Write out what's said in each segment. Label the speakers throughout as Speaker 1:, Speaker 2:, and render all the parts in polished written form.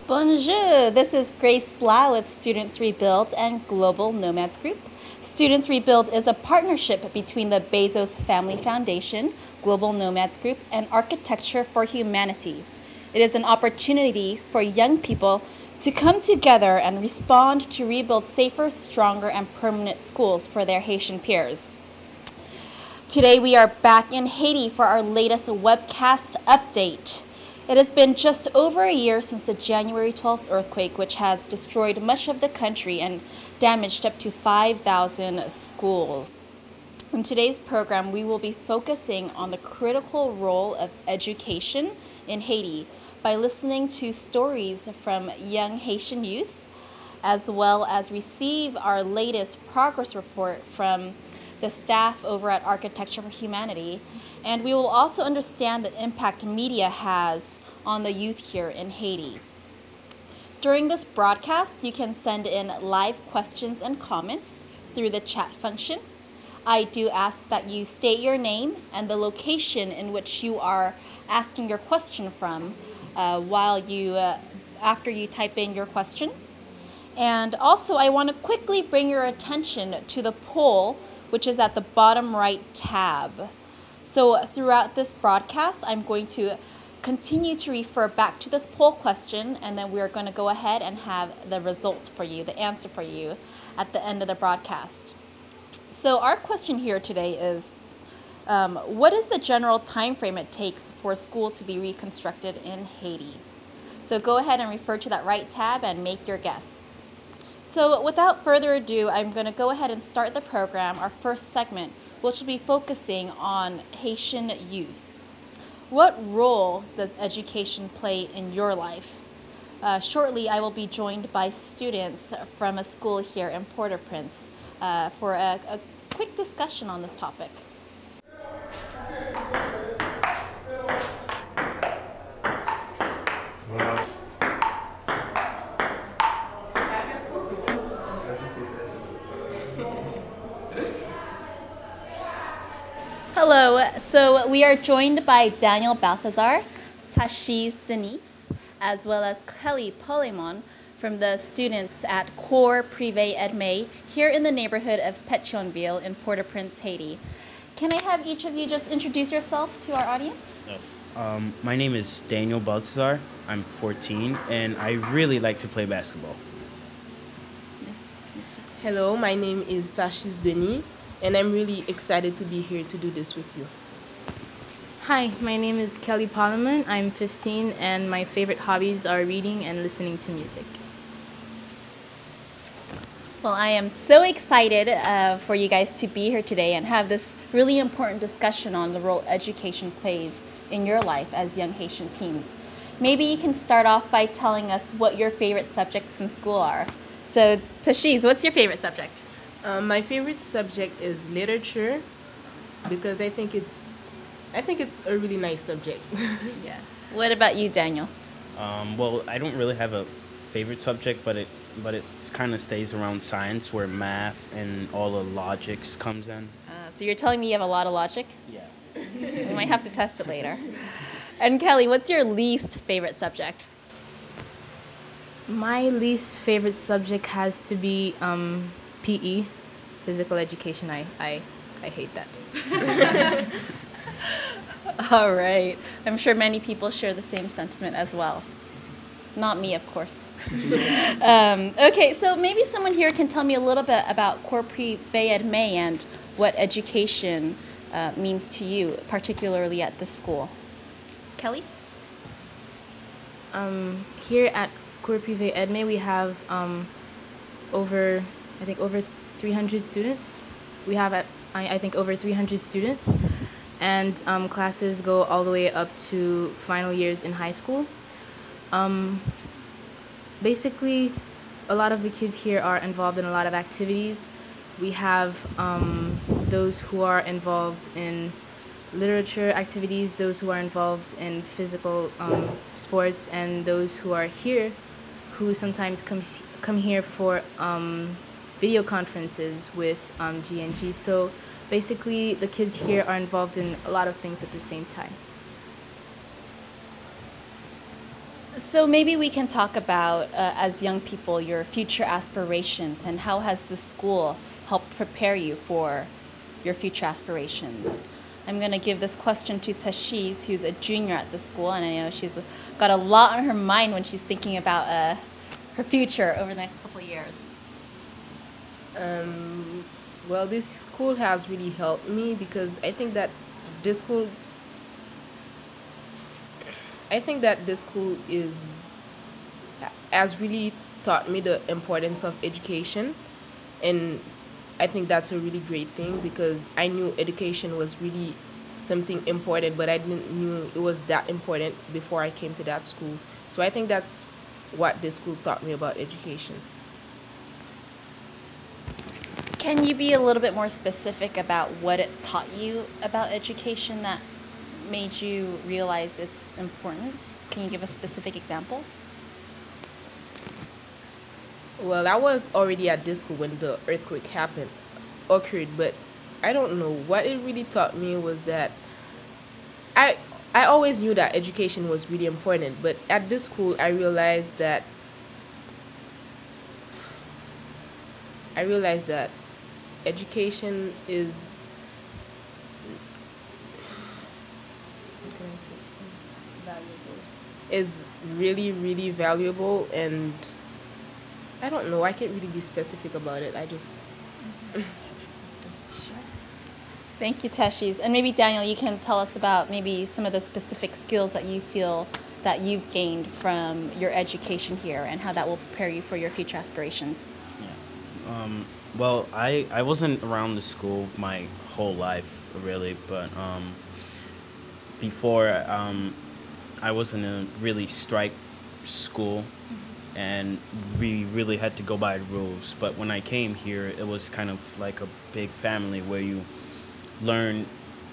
Speaker 1: Bonjour, this is Grace Slau with Students Rebuild and Global Nomads Group. Students Rebuild is a partnership between the Bezos Family Foundation, Global Nomads Group, and Architecture for Humanity. It is an opportunity for young people to come together and respond to rebuild safer, stronger, and permanent schools for their Haitian peers. Today we are back in Haiti for our latest webcast update. It has been just over a year since the January 12th earthquake, which has destroyed much of the country and damaged up to 5,000 schools. In today's program, we will be focusing on the critical role of education in Haiti by listening to stories from young Haitian youth, as well as receive our latest progress report from the staff over at Architecture for Humanity, and we will also understand the impact media has on the youth here in Haiti. During this broadcast, you can send in live questions and comments through the chat function. I do ask that you state your name and the location in which you are asking your question from after you type in your question. And also, I want to quickly bring your attention to the poll, which is at the bottom right tab. So throughout this broadcast, I'm going to continue to refer back to this poll question, and then we're going to go ahead and have the result for you, the answer for you at the end of the broadcast. So our question here today is, what is the general time frame it takes for a school to be reconstructed in Haiti? So go ahead and refer to that right tab and make your guess. So without further ado, I'm going to go ahead and start the program, our first segment, which will be focusing on Haitian youth. What role does education play in your life? Shortly, I will be joined by students from a school here in Port-au-Prince for a quick discussion on this topic. Hello, so we are joined by Daniel Balthazar, Tashiz Denise, as well as Kelly Polemon from the students at Cours Privé Edmé here in the neighborhood of Pétionville in Port-au-Prince, Haiti. Can I have each of you just introduce yourself to our audience?
Speaker 2: Yes. My name is Daniel Balthazar. I'm 14, and I really like to play basketball.
Speaker 3: Hello, my name is Tashiz Denise, and I'm really excited to be here to do this with you.
Speaker 4: Hi, my name is Kelly Polemon. I'm 15, and my favorite hobbies are reading and listening to music.
Speaker 1: Well, I am so excited for you guys to be here today and have this really important discussion on the role education plays in your life as young Haitian teens. Maybe you can start off by telling us what your favorite subjects in school are. So, Tashiz, what's your favorite subject?
Speaker 3: My favorite subject is literature because I think it's a really nice subject.
Speaker 1: Yeah. What about you, Daniel?
Speaker 2: Well, I don't really have a favorite subject, but it kind of stays around science, where math and all the logics comes in.
Speaker 1: So you're telling me you have a lot of logic?
Speaker 2: Yeah.
Speaker 1: We might have to test it later. And Kelly, what's your least favorite subject?
Speaker 4: My least favorite subject has to be PE, physical education. I hate that.
Speaker 1: All right. I'm sure many people share the same sentiment as well. Not me, of course. Okay, so maybe someone here can tell me a little bit about Cours Privé Edmé and what education means to you, particularly at this school. Kelly?
Speaker 4: Here at Cours Privé Edmé, we have over 300 students. We have over 300 students, and classes go all the way up to final years in high school. Basically, a lot of the kids here are involved in a lot of activities. We have those who are involved in literature activities, those who are involved in physical sports, and those who are here who sometimes come here for video conferences with G&G. So basically, the kids here are involved in a lot of things at the same time.
Speaker 1: So maybe we can talk about, as young people, your future aspirations and how has the school helped prepare you for your future aspirations. I'm going to give this question to Tashiz, who's a junior at the school, and I know she's got a lot on her mind when she's thinking about her future over the next couple of years.
Speaker 3: Well, this school has really helped me because this school this school is has really taught me the importance of education, and I think that's a really great thing because I knew education was really something important, but I didn't knew it was that important before I came to that school. So I think that's what this school taught me about education.
Speaker 1: Can you be a little bit more specific about what it taught you about education that made you realize its importance? Can you give us specific examples?
Speaker 3: Well, I was already at this school when the earthquake occurred, but I don't know what it really taught me was that I I always knew that education was really important, but at this school I realized that education is, what can I say, is really really valuable, and I don't know, I can't really be specific about it. I just
Speaker 1: Thank you, Teshies. And maybe, Daniel, you can tell us about maybe some of the specific skills that you feel that you've gained from your education here and how that will prepare you for your future aspirations.
Speaker 2: Yeah. Well, I wasn't around the school my whole life, really, but before I was in a really strict school, and we really had to go by the rules. But when I came here, it was kind of like a big family where you learn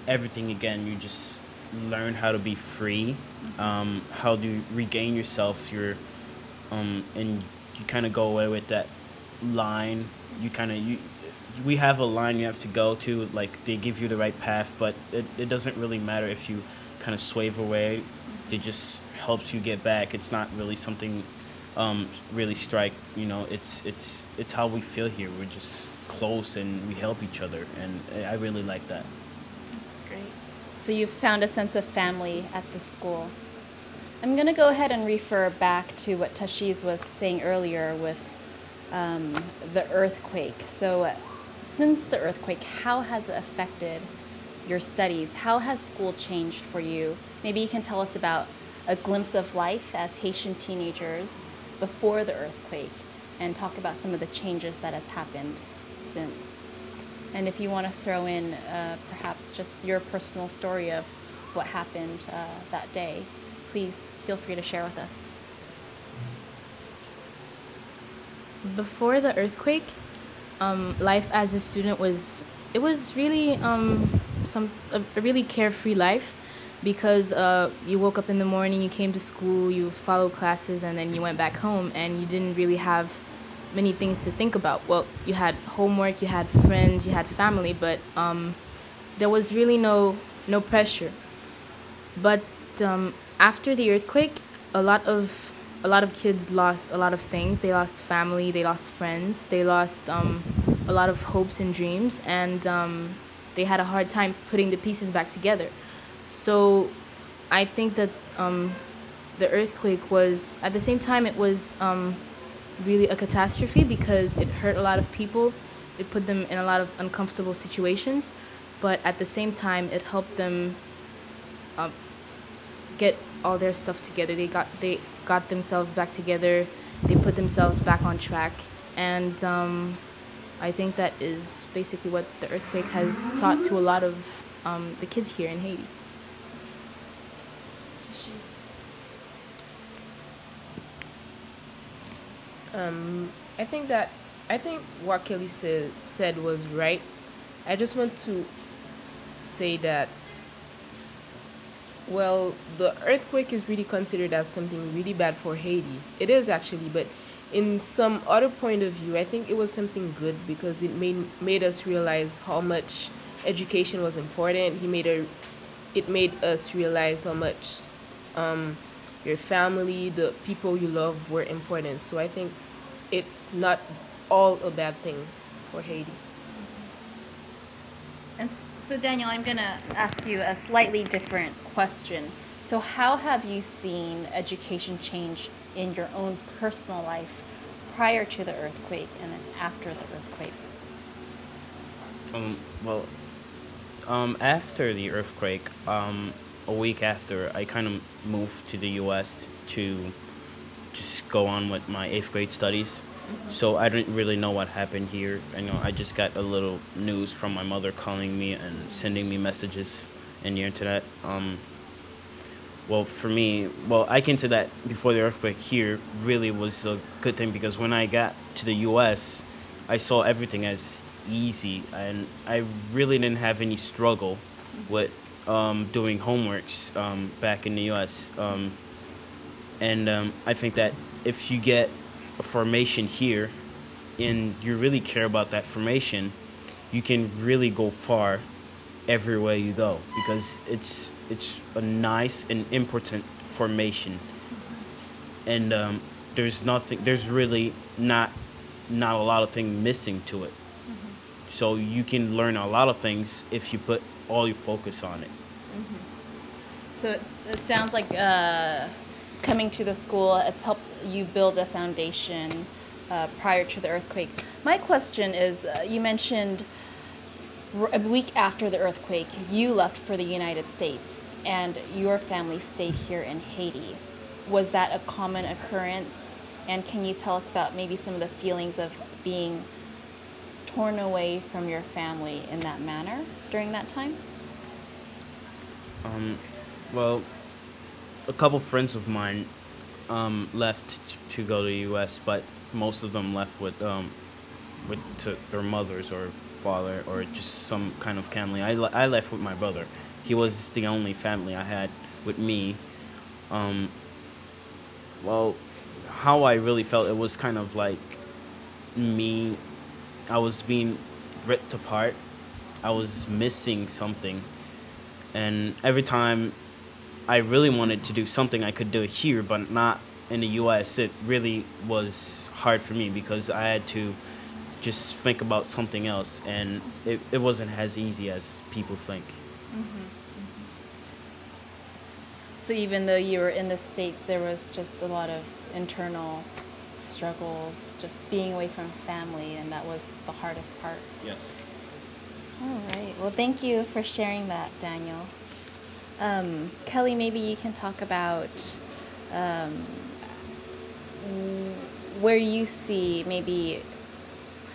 Speaker 2: everything again. You just learn how to be free, how to regain yourself. And you kind of go away with that line. We have a line you have to go to. Like, they give you the right path, but it doesn't really matter if you kind of swerve away. It just helps you get back. It's not really something really strike. It's how we feel here. We're just close and we help each other, and I really like that.
Speaker 1: That's great. So you've found a sense of family at the school. I'm going to go ahead and refer back to what Tashiz was saying earlier with the earthquake. So since the earthquake, how has it affected your studies? How has school changed for you? Maybe you can tell us about a glimpse of life as Haitian teenagers before the earthquake and talk about some of the changes that has happened since. And if you want to throw in perhaps just your personal story of what happened that day, please feel free to share with us.
Speaker 4: Before the earthquake, life as a student was really a really carefree life, because you woke up in the morning, you came to school, you followed classes, and then you went back home, and you didn't really have many things to think about. Well, you had homework, you had friends, you had family, but there was really no pressure. But after the earthquake, a lot of kids lost a lot of things. They lost family, they lost friends, they lost a lot of hopes and dreams, and they had a hard time putting the pieces back together. So I think that the earthquake was, at the same time, it was really a catastrophe because it hurt a lot of people. It put them in a lot of uncomfortable situations, but at the same time, it helped them get all their stuff together. They got themselves back together. They put themselves back on track, and I think that is basically what the earthquake has taught to a lot of the kids here in Haiti.
Speaker 3: I think what Kelly said was right. I just want to say that, well, the earthquake is really considered as something really bad for Haiti. It is actually, but in some other point of view, I think it was something good because it made us realize how much education was important. It made us realize how much your family, the people you love were important. So I think it's not all a bad thing for Haiti.
Speaker 1: And so, Daniel, I'm going to ask you a slightly different question. So, how have you seen education change in your own personal life prior to the earthquake and then after the earthquake?
Speaker 2: Well, after the earthquake, a week after, I kind of moved to the U.S. to just go on with my eighth grade studies. So I didn't really know what happened here. I just got a little news from my mother calling me and sending me messages in the internet. Well, for me, I came to that before the earthquake here really was a good thing because when I got to the U.S., I saw everything as easy and I really didn't have any struggle with doing homeworks back in the U.S. I think that if you get a formation here and you really care about that formation, you can really go far everywhere you go because it's a nice and important formation, and there's really not a lot of things missing to it. So you can learn a lot of things if you put all your focus on it.
Speaker 1: So it sounds like coming to the school, it's helped you build a foundation prior to the earthquake. My question is, you mentioned a week after the earthquake, you left for the United States and your family stayed here in Haiti. Was that a common occurrence? And can you tell us about maybe some of the feelings of being torn away from your family in that manner during that time?
Speaker 2: Well, a couple friends of mine left to go to the U.S., but most of them left with their mothers or father or just some kind of family. I left with my brother. He was the only family I had with me. Well, how I really felt, it was kind of like me. I was being ripped apart. I was missing something. And every time I really wanted to do something I could do here, but not in the U.S., it really was hard for me because I had to just think about something else, and it wasn't as easy as people think.
Speaker 1: So even though you were in the States, there was just a lot of internal struggles, just being away from family, and that was the hardest part.
Speaker 2: Yes.
Speaker 1: All right. Well, thank you for sharing that, Daniel. Kelly, maybe you can talk about where you see maybe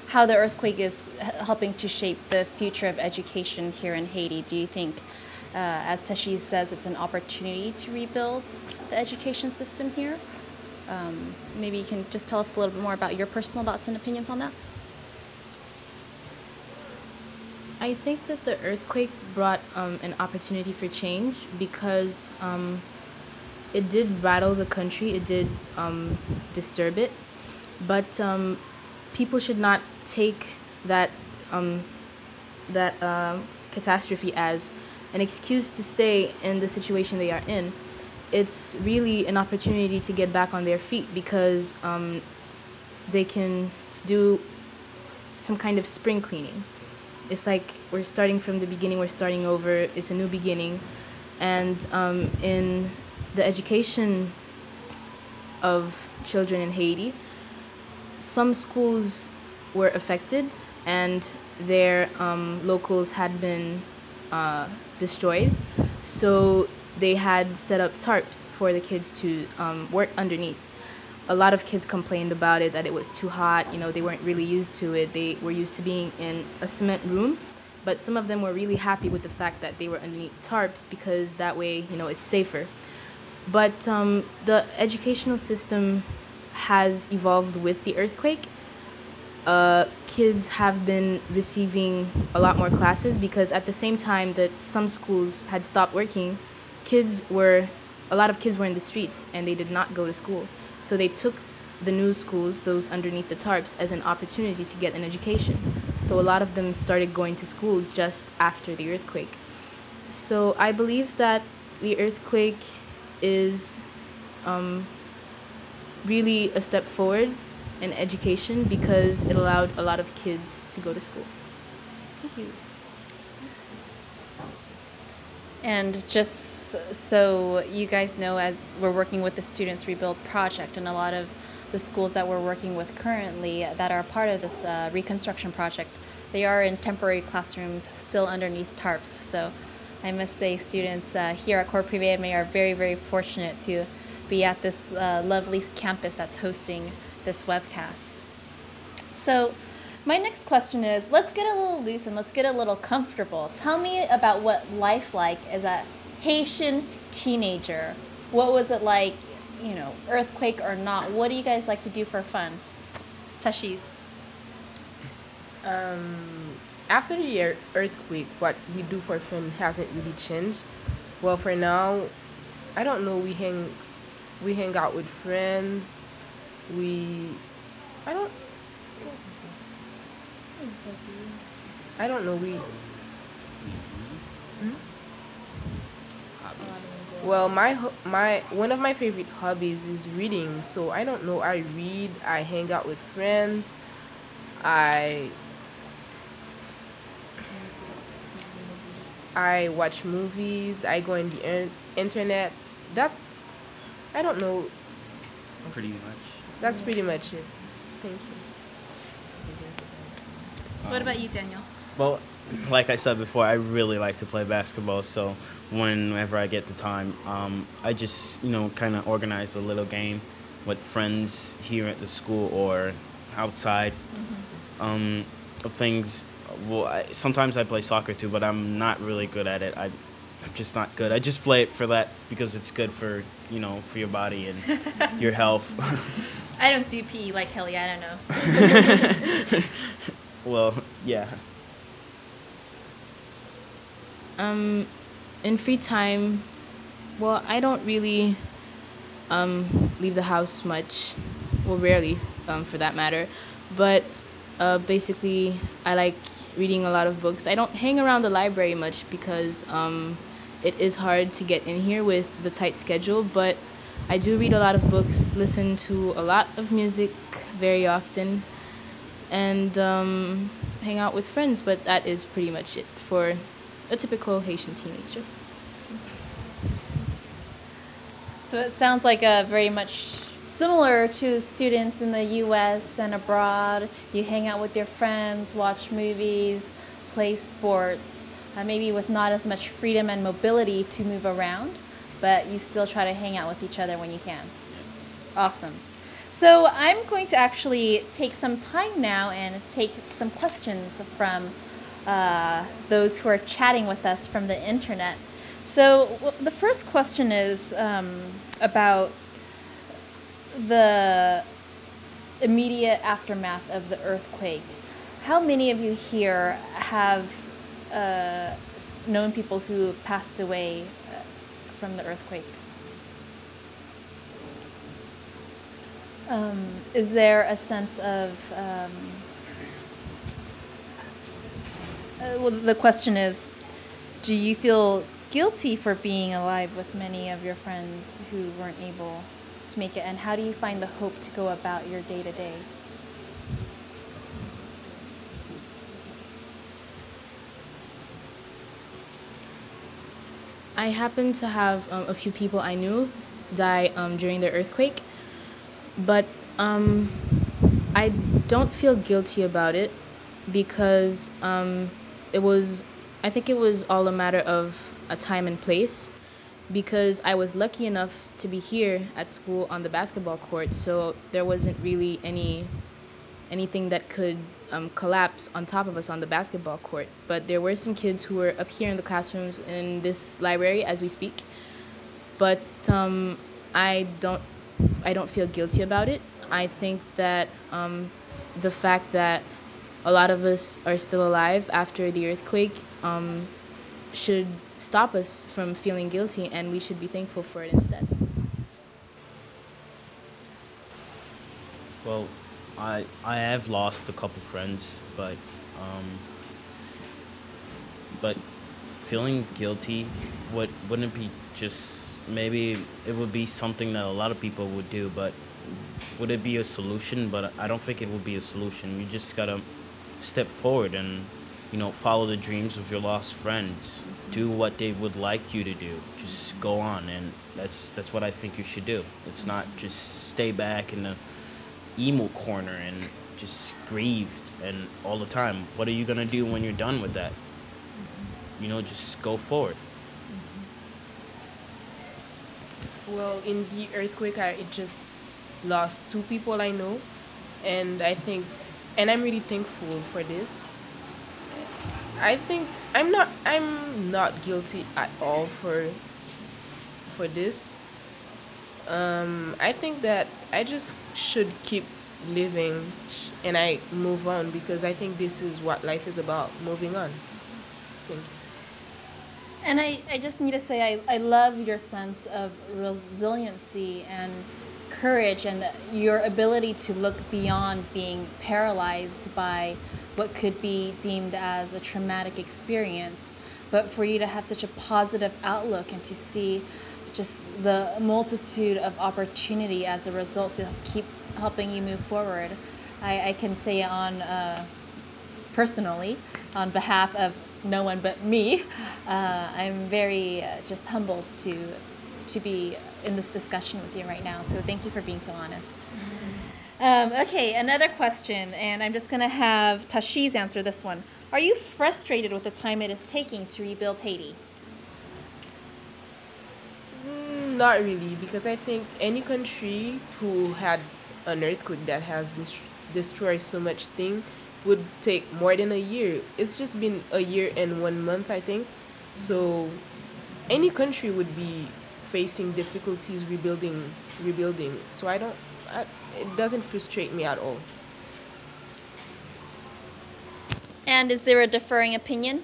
Speaker 1: how the earthquake is helping to shape the future of education here in Haiti. Do you think, as Tashi says, it's an opportunity to rebuild the education system here? Maybe you can just tell us a little bit more about your personal thoughts and opinions on that.
Speaker 4: I think that the earthquake brought an opportunity for change because it did rattle the country, it did disturb it, but people should not take that catastrophe as an excuse to stay in the situation they are in. It's really an opportunity to get back on their feet because they can do some kind of spring cleaning. It's like we're starting from the beginning, we're starting over, it's a new beginning. And in the education of children in Haiti, some schools were affected and their locals had been destroyed. So they had set up tarps for the kids to work underneath. A lot of kids complained about it, that it was too hot. They weren't really used to it. They were used to being in a cement room. But some of them were really happy with the fact that they were underneath tarps because that way, it's safer. But the educational system has evolved with the earthquake. Kids have been receiving a lot more classes because at the same time that some schools had stopped working, a lot of kids were in the streets and they did not go to school. So they took the new schools, those underneath the tarps, as an opportunity to get an education. So a lot of them started going to school just after the earthquake. So I believe that the earthquake is really a step forward in education because it allowed a lot of kids to go to school. Thank you.
Speaker 1: And just so you guys know, as we're working with the Students Rebuild project, and a lot of the schools that we're working with currently that are part of this reconstruction project, they are in temporary classrooms still underneath tarps. So I must say students here at Corps Privé MA are very, very fortunate to be at this lovely campus that's hosting this webcast. So my next question is, let's get a little loose and let's get a little comfortable. Tell me about what life like as a Haitian teenager. What was it like, you know, earthquake or not? What do you guys like to do for fun? Tashiz.
Speaker 3: After the earthquake, what we do for fun hasn't really changed. Well, for now, I don't know. We hang out with friends. I don't know. Well, my one of my favorite hobbies is reading. So I don't know. I read. I hang out with friends. I watch movies. I go on the internet. I don't know.
Speaker 2: Pretty much.
Speaker 3: That's pretty much it. Thank you.
Speaker 1: What about you, Daniel?
Speaker 2: Well, like I said before, I really like to play basketball. So whenever I get the time, I just, kind of organize a little game with friends here at the school or outside of things. Well, sometimes I play soccer too, but I'm not really good at it. I'm just not good. I just play it for that because it's good for, for your body and your health.
Speaker 1: I don't do PE like Kelly. I don't know.
Speaker 2: Well, yeah.
Speaker 4: In free time, well, I don't really leave the house much. Well, rarely, for that matter. But basically, I like reading a lot of books. I don't hang around the library much because it is hard to get in here with the tight schedule. But I do read a lot of books, listen to a lot of music very often, and hang out with friends. But that is pretty much it for a typical Haitian teenager.
Speaker 1: So it sounds like very much similar to students in the U.S. and abroad. You hang out with your friends, watch movies, play sports, maybe with not as much freedom and mobility to move around, but you still try to hang out with each other when you can. Awesome. So I'm going to actually take some time now and take some questions from those who are chatting with us from the internet. So the first question is about the immediate aftermath of the earthquake. How many of you here have known people who passed away from the earthquake? Is there a sense of well, the question is, do you feel guilty for being alive with many of your friends who weren't able to make it, and how do you find the hope to go about your day-to-day?
Speaker 4: I happen to have a few people I knew die during the earthquake, but I don't feel guilty about it because I think it was all a matter of a time and place, because I was lucky enough to be here at school on the basketball court, so there wasn't really anything that could collapse on top of us on the basketball court. But there were some kids who were up here in the classrooms in this library as we speak. But I don't feel guilty about it. I think that the fact that a lot of us are still alive after the earthquake should stop us from feeling guilty, and we should be thankful for it instead.
Speaker 2: Well, I have lost a couple friends, but feeling guilty, wouldn't it be just maybe it would be something that a lot of people would do, but would it be a solution? But I don't think it would be a solution. You just gotta step forward and, follow the dreams of your lost friends. Do what they would like you to do. Just go on, and that's what I think you should do. It's not just stay back in the emo corner and just grieved and all the time. What are you gonna do when you're done with that? Just go forward.
Speaker 3: Well, in the earthquake, I just lost two people I know, and and I'm really thankful for this. I think I'm not guilty at all for this. I think that I just should keep living and I move on because I think this is what life is about, moving on. Thank you.
Speaker 1: And I just need to say, I love your sense of resiliency and courage and your ability to look beyond being paralyzed by what could be deemed as a traumatic experience, but for you to have such a positive outlook and to see just the multitude of opportunity as a result to keep helping you move forward. I can say personally, on behalf of no one but me, I'm very just humbled to be in this discussion with you right now. So thank you for being so honest. Okay, another question, and I'm just going to have Tashiz answer this one. Are you frustrated with the time it is taking to rebuild Haiti?
Speaker 3: Not really, because I think any country who had an earthquake that has destroyed so much thing would take more than a year. It's just been a year and 1 month, I think. So any country would be facing difficulties rebuilding. So it doesn't frustrate me at all.
Speaker 1: And is there a differing opinion?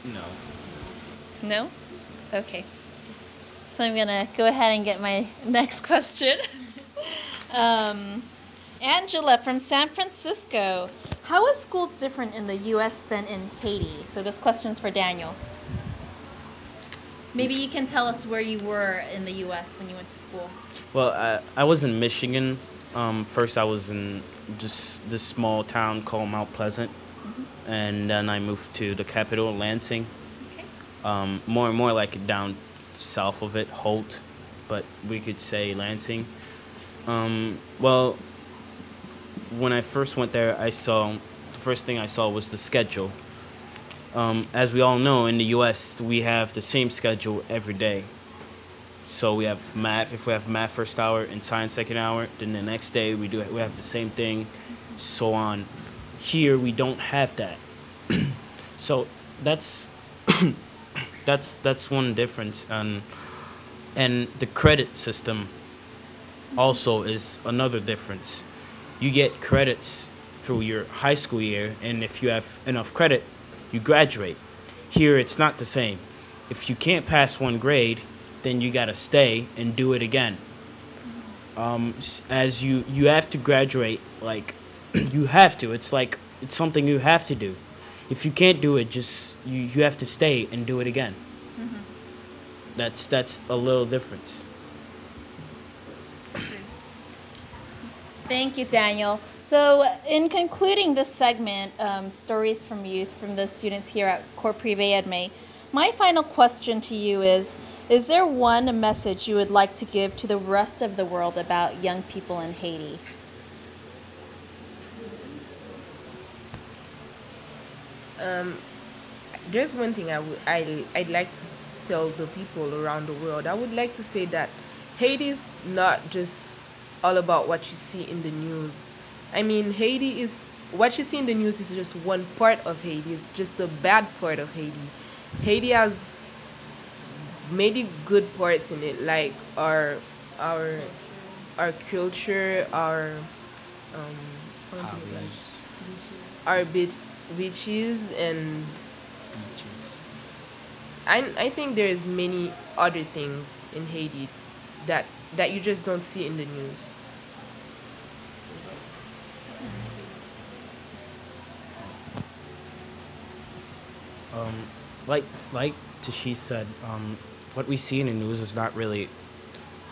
Speaker 2: No.
Speaker 1: No? Okay. So I'm going to go ahead and get my next question. Angela from San Francisco. How is school different in the U.S. than in Haiti? So this question's for Daniel. Maybe you can tell us where you were in the U.S. when you went to school.
Speaker 2: Well, I was in Michigan. First, I was in just this small town called Mount Pleasant, and then I moved to the capital, Lansing. Okay. More like down south of it, Holt, but we could say Lansing. Well, when I first went there, the first thing I saw was the schedule. As we all know, in the U.S., we have the same schedule every day. So we have math. If we have math first hour and science second hour, then the next day we have the same thing, so on. Here we don't have that. So that's that's one difference, and the credit system also is another difference. You get credits through your high school year, and if you have enough credit, you graduate. Here, it's not the same. If you can't pass one grade, then you gotta stay and do it again. As you have to graduate, like you have to. It's something you have to do. If you can't do it, just you have to stay and do it again. That's a little difference.
Speaker 1: Thank you, Daniel. So in concluding this segment, Stories from Youth from the students here at Cours Privé Edmé, my final question to you is there one message you would like to give to the rest of the world about young people in Haiti?
Speaker 3: There's one thing I'd like to tell the people around the world. I would like to say that Haiti is not just all about what you see in the news. I mean, Haiti is what you see in the news is just one part of Haiti. It's just the bad part of Haiti. Haiti has many good parts in it, like our culture,
Speaker 2: Hobbies,
Speaker 3: our beaches, and
Speaker 2: beaches.
Speaker 3: I think there's many other things in Haiti that you just don't see in the news.
Speaker 2: Like Tashi said, what we see in the news is not really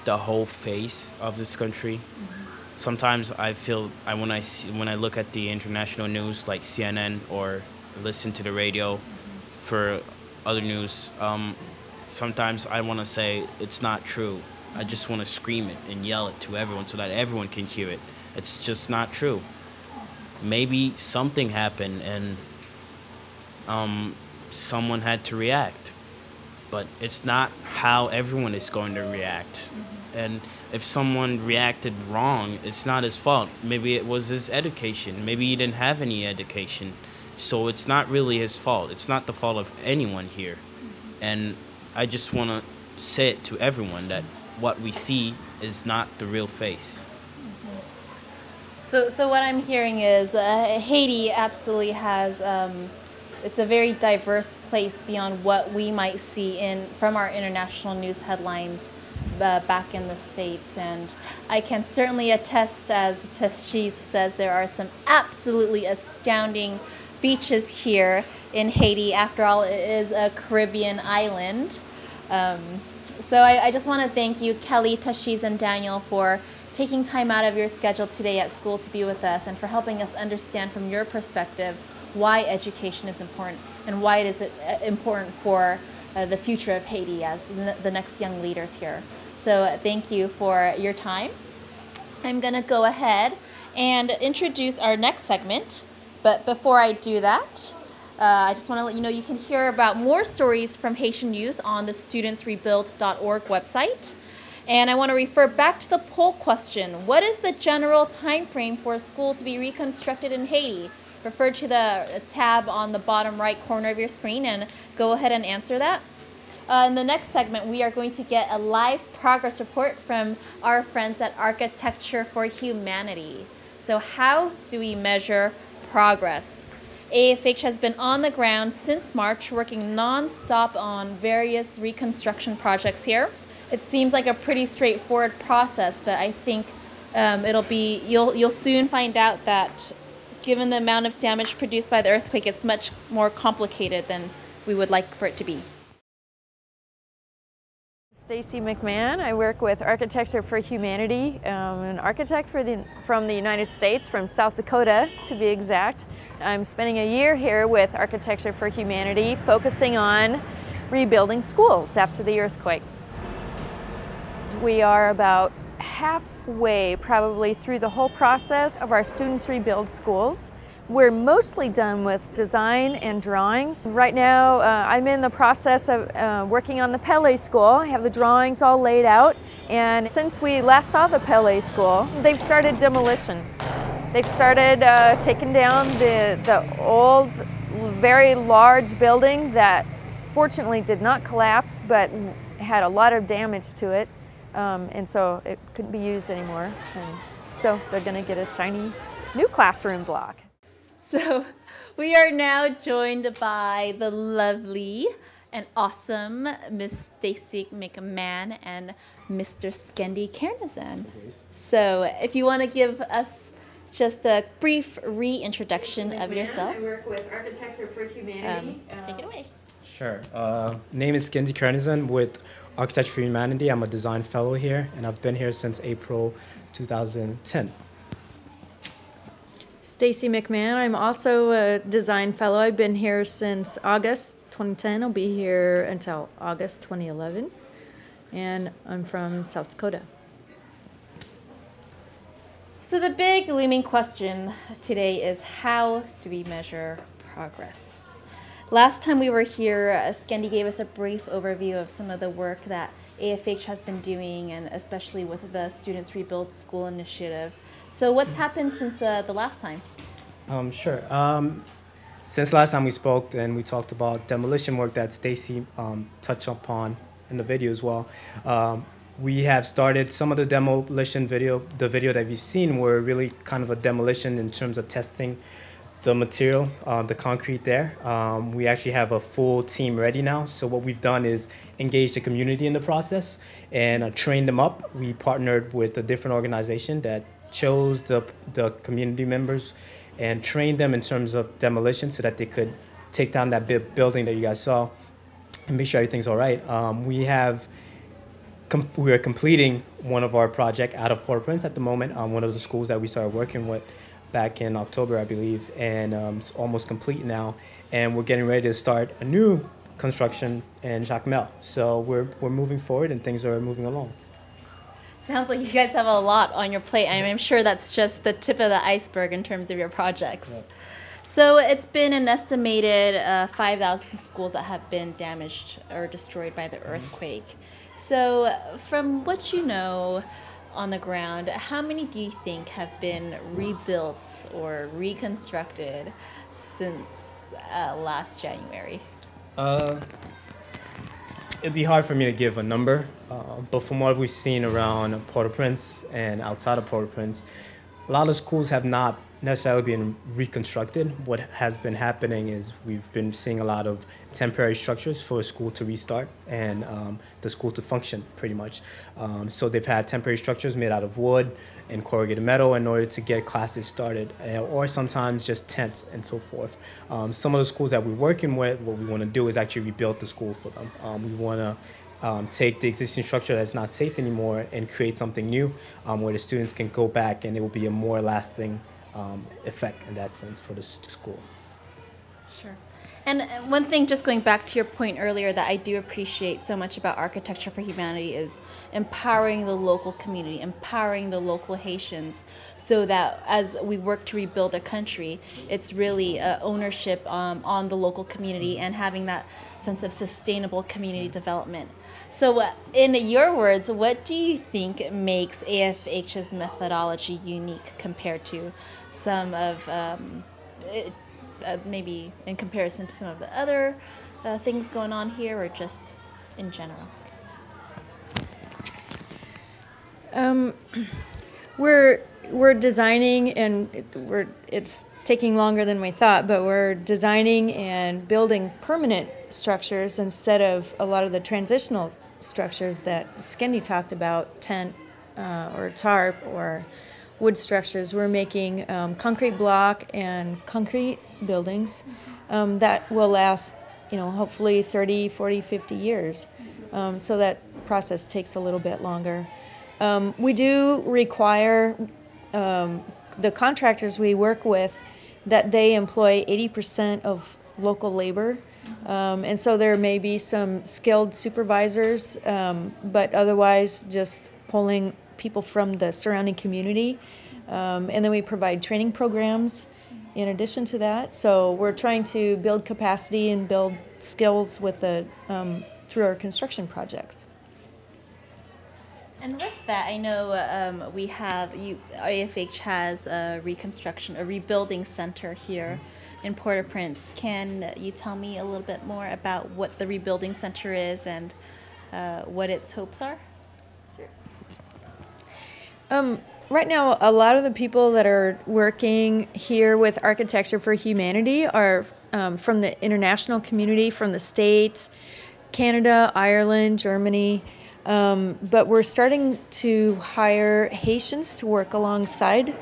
Speaker 2: the whole face of this country. Sometimes I feel when I look at the international news like CNN or listen to the radio for other news, sometimes I want to say it's not true. I just want to scream it and yell it to everyone so that everyone can hear it. It's just not true. Maybe something happened and someone had to react, but it's not how everyone is going to react. And if someone reacted wrong, it's not his fault. Maybe it was his education. Maybe he didn't have any education. So it's not really his fault. It's not the fault of anyone here. And I just want to say it to everyone that what we see is not the real face.
Speaker 1: So what I'm hearing is Haiti absolutely has, it's a very diverse place beyond what we might see from our international news headlines back in the States. And I can certainly attest, as Stacey says, there are some absolutely astounding beaches here in Haiti. After all, it is a Caribbean island. So I just want to thank you, Kelly, Tashiz, and Daniel, for taking time out of your schedule today at school to be with us and for helping us understand from your perspective why education is important and why it is important for the future of Haiti as the next young leaders here. So thank you for your time. I'm going to go ahead and introduce our next segment. But before I do that, I just want to let you know you can hear about more stories from Haitian youth on the studentsrebuild.org website. And I want to refer back to the poll question. What is the general time frame for a school to be reconstructed in Haiti? Refer to the tab on the bottom right corner of your screen and go ahead and answer that. In the next segment, we are going to get a live progress report from our friends at Architecture for Humanity. So how do we measure progress? AFH has been on the ground since March, working non-stop on various reconstruction projects here. It seems like a pretty straightforward process, but I think you'll soon find out that given the amount of damage produced by the earthquake, it's much more complicated than we would like for it to be.
Speaker 5: Stacey McMahan. I work with Architecture for Humanity. I'm an architect from the United States, from South Dakota to be exact. I'm spending a year here with Architecture for Humanity, focusing on rebuilding schools after the earthquake. We are about halfway probably through the whole process of our Students Rebuild schools. We're mostly done with design and drawings. Right now I'm in the process of working on the Pele school. I have the drawings all laid out, and since we last saw the Pele school, they've started demolition. They've started taking down the old, very large building that fortunately did not collapse but had a lot of damage to it. And so it couldn't be used anymore. And so they're going to get a shiny new classroom block.
Speaker 1: So we are now joined by the lovely and awesome Miss Stacey McMahan and Mr. Schendy Kernizan. So if you want to give us just a brief reintroduction of yourselves.
Speaker 5: I work with Architecture for Humanity.
Speaker 1: Take it away.
Speaker 6: Sure. Name is Schendy Kernizan with Architecture for Humanity. I'm a design fellow here, and I've been here since April 2010.
Speaker 5: Stacey McMahan. I'm also a design fellow. I've been here since August 2010. I'll be here until August 2011. And I'm from South Dakota.
Speaker 1: So the big looming question today is, how do we measure progress? Last time we were here, Schendy gave us a brief overview of some of the work that AFH has been doing, and especially with the Students Rebuild School initiative. So what's happened since the last time?
Speaker 6: Sure. Since last time we spoke and we talked about demolition work that Stacey touched upon in the video as well, we have started some of the demolition video. The video that we've seen were really kind of a demolition in terms of testing the material, the concrete there. We actually have a full team ready now. So what we've done is engage the community in the process and train them up. We partnered with a different organization that chose the community members and trained them in terms of demolition so that they could take down that building that you guys saw. and make sure everything's all right. We are completing one of our project out of Port-au-Prince at the moment. One of the schools that we started working with back in October, I believe, and it's almost complete now. And we're getting ready to start a new construction in Jacmel. So we're moving forward, and things are moving along.
Speaker 1: Sounds like you guys have a lot on your plate. I'm sure that's just the tip of the iceberg in terms of your projects.
Speaker 6: Yeah.
Speaker 1: So it's been an estimated 5,000 schools that have been damaged or destroyed by the earthquake. So from what you know on the ground, how many do you think have been rebuilt or reconstructed since last January?
Speaker 6: It'd be hard for me to give a number, but from what we've seen around Port-au-Prince and outside of Port-au-Prince, a lot of schools have not necessarily been reconstructed. What has been happening is we've been seeing a lot of temporary structures for a school to restart and the school to function, pretty much. So they've had temporary structures made out of wood and corrugated metal in order to get classes started, or sometimes just tents and so forth. Some of the schools that we're working with, what we want to do is actually rebuild the school for them. We want to take the existing structure that's not safe anymore and create something new where the students can go back, and it will be a more lasting effect in that sense for the school.
Speaker 1: Sure. And one thing, just going back to your point earlier, that I do appreciate so much about Architecture for Humanity is empowering the local community, empowering the local Haitians, so that as we work to rebuild the country, it's really ownership on the local community and having that sense of sustainable community development. So in your words, what do you think makes AFH's methodology unique compared to some of, maybe in comparison to some of the other things going on here, or just in general?
Speaker 5: We're designing, and it's taking longer than we thought, but we're designing and building permanent structures instead of a lot of the transitional structures that Schendy talked about, tent or tarp or wood structures. We're making concrete block and concrete buildings that will last, hopefully 30, 40, 50 years. So that process takes a little bit longer. We do require the contractors we work with that they employ 80% of local labor. And so there may be some skilled supervisors, but otherwise just pulling people from the surrounding community. And then we provide training programs in addition to that. So we're trying to build capacity and build skills with through our construction projects.
Speaker 1: And with that, I know AFH has a rebuilding center here in Port-au-Prince. Can you tell me a little bit more about what the rebuilding center is and what its hopes are?
Speaker 5: Right now, a lot of the people that are working here with Architecture for Humanity are from the international community, from the States, Canada, Ireland, Germany. But we're starting to hire Haitians to work alongside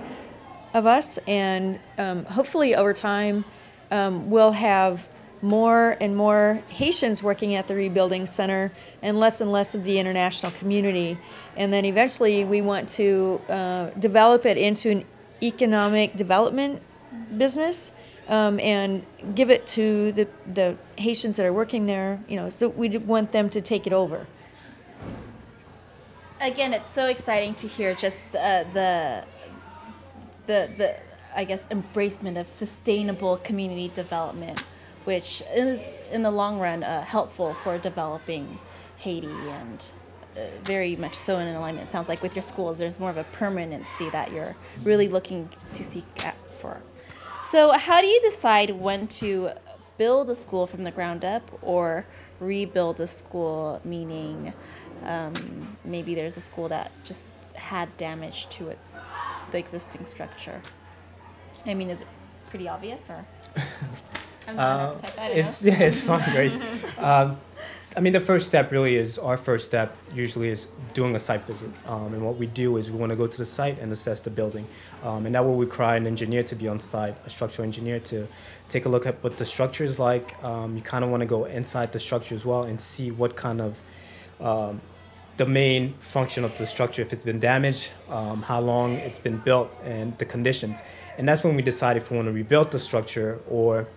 Speaker 5: of us, and hopefully over time we'll have more and more Haitians working at the Rebuilding Center and less of the international community. And then eventually we want to develop it into an economic development business and give it to the Haitians that are working there, so we want them to take it over.
Speaker 1: Again, it's so exciting to hear just the I guess embracement of sustainable community development, which is in the long run helpful for developing Haiti, and very much so in alignment. It sounds like with your schools, there's more of a permanency that you're really looking to seek for. So how do you decide when to build a school from the ground up or rebuild a school, meaning maybe there's a school that just had damage to the existing structure? I mean, is it pretty obvious, or? I'm not an architect, I don't know.
Speaker 6: It's fine, Grace. I mean, the first step really is, our first step usually is doing a site visit. And what we do is we want to go to the site and assess the building. And that will require an engineer to be on site, a structural engineer to take a look at what the structure is like. You kind of want to go inside the structure as well and see what kind of the main function of the structure, if it's been damaged, how long it's been built, and the conditions. And that's when we decide if we want to rebuild the structure or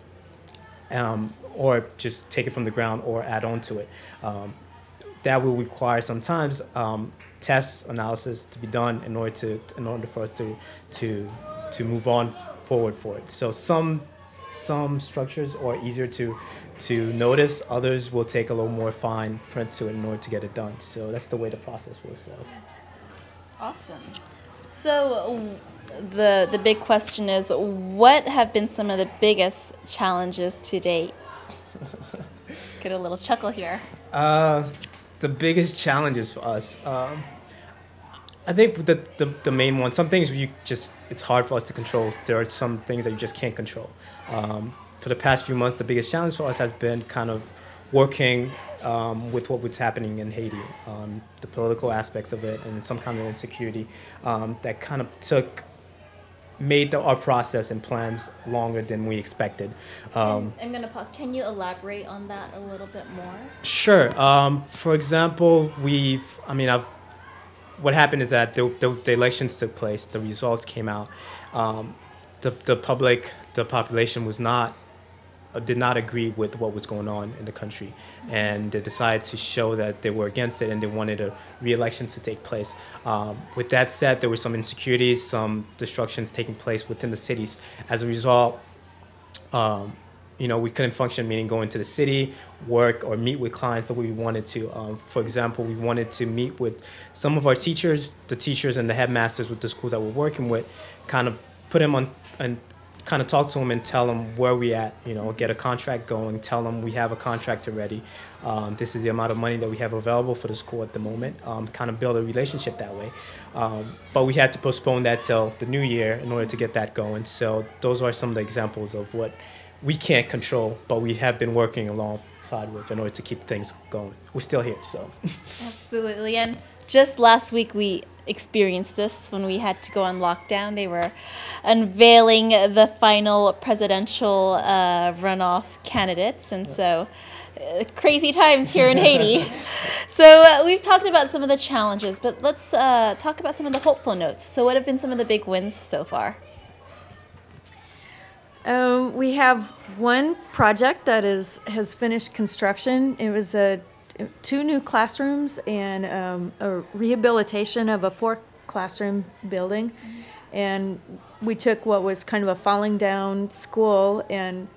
Speaker 6: just take it from the ground or add on to it. That will require sometimes tests, analysis to be done in order for us to move on forward for it. So some structures are easier to notice. Others will take a little more fine print to it in order to get it done. So that's the way the process works for us.
Speaker 1: Awesome. So the big question is, what have been some of the biggest challenges to date? Get a little chuckle here.
Speaker 6: The biggest challenges for us, I think the main one, some things it's hard for us to control. There are some things that you just can't control. For the past few months, the biggest challenge for us has been kind of working with what's happening in Haiti, the political aspects of it, and some kind of insecurity that kind of made our process and plans longer than we expected.
Speaker 1: I'm going to pause. Can you elaborate on that a little bit more?
Speaker 6: Sure. For example, what happened is that the elections took place, the results came out. The population did not agree with what was going on in the country, and they decided to show that they were against it and they wanted a re-election to take place. With that said, there were some insecurities, some destructions taking place within the cities. As a result, we couldn't function, meaning go into the city, work, or meet with clients that we wanted to. For example, we wanted to meet with some of our teachers, the teachers and the headmasters with the schools that we're working with, kind of put them on and kind of talk to them and tell them where we at, get a contract going, tell them we have a contractor ready. This is the amount of money that we have available for the school at the moment, kind of build a relationship that way. But we had to postpone that till the new year in order to get that going. So those are some of the examples of what we can't control, but we have been working alongside with in order to keep things going. We're still here, so.
Speaker 1: Absolutely. And just last week we experienced this when we had to go on lockdown. They were unveiling the final presidential runoff candidates, and so crazy times here in Haiti. So we've talked about some of the challenges, but let's talk about some of the hopeful notes. So what have been some of the big wins so far?
Speaker 5: We have one project that has finished construction. It was 2 new classrooms and a rehabilitation of a 4-classroom building. And we took what was kind of a falling down school and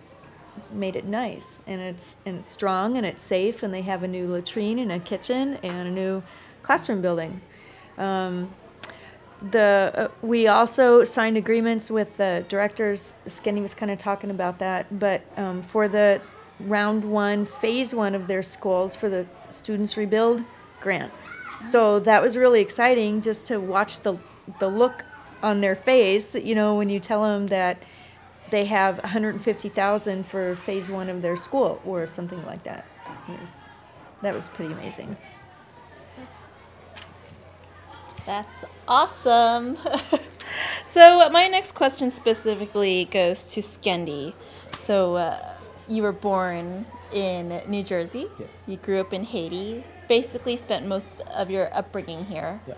Speaker 5: made it nice. And it's strong and it's safe, and they have a new latrine and a kitchen and a new classroom building. We also signed agreements with the directors. Schendy was kind of talking about that, but for the round 1, phase 1 of their schools for the Students Rebuild grant. So that was really exciting just to watch the look on their face, when you tell them that they have $150,000 for phase 1 of their school or something like that. That was pretty amazing.
Speaker 1: That's awesome. So my next question specifically goes to Schendy. So you were born in New Jersey.
Speaker 6: Yes.
Speaker 1: You grew up in Haiti. Basically spent most of your upbringing here.
Speaker 6: Yeah.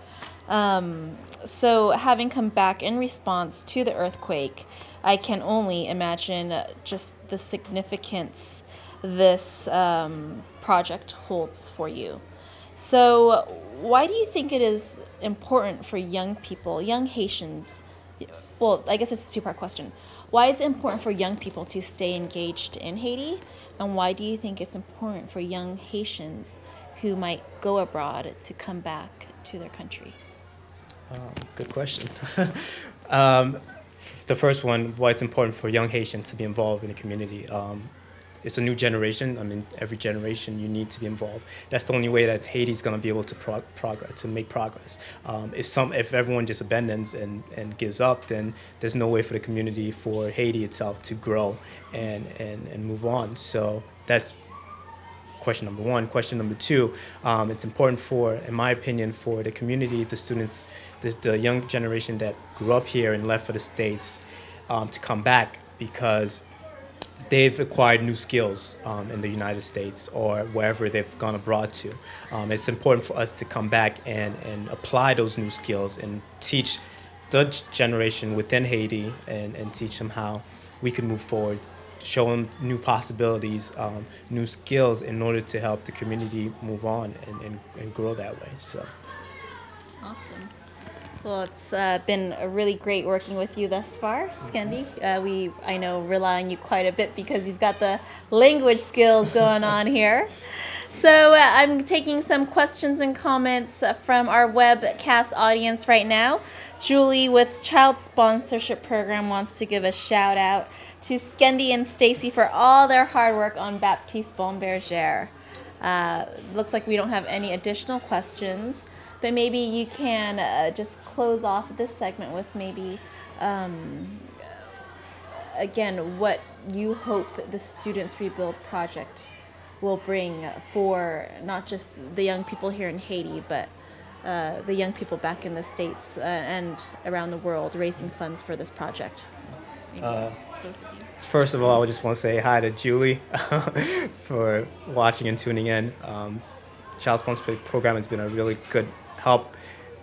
Speaker 1: So having come back in response to the earthquake, I can only imagine just the significance this project holds for you. So why do you think it is important for young people, young Haitians? Well, I guess it's a 2-part question. Why is it important for young people to stay engaged in Haiti? And why do you think it's important for young Haitians who might go abroad to come back to their country?
Speaker 6: Good question. The first one, why it's important for young Haitians to be involved in the community. It's a new generation. I mean, every generation you need to be involved. That's the only way that Haiti's going to be able to make progress. If everyone just abandons and gives up, then there's no way for the community, for Haiti itself, to grow and move on. So that's question number one. Question number two, it's important for, in my opinion, for the community, the students, the young generation that grew up here and left for the States to come back, because they've acquired new skills in the United States or wherever they've gone abroad to. It's important for us to come back and apply those new skills and teach the generation within Haiti and teach them how we can move forward, show them new possibilities, new skills in order to help the community move on and grow that way. So,
Speaker 1: awesome. Well, it's been really great working with you thus far, Schendy. I know, rely on you quite a bit because you've got the language skills going on here. So I'm taking some questions and comments from our webcast audience right now. Julie with Child Sponsorship Program wants to give a shout out to Schendy and Stacey for all their hard work on Baptiste Bon Berger. Looks like we don't have any additional questions. But maybe you can just close off this segment with maybe, again, what you hope the Students Rebuild project will bring for not just the young people here in Haiti, but the young people back in the States and around the world, raising funds for this project.
Speaker 6: First of all, I just want to say hi to Julie for watching and tuning in. Child Sponsorship Program has been a really good help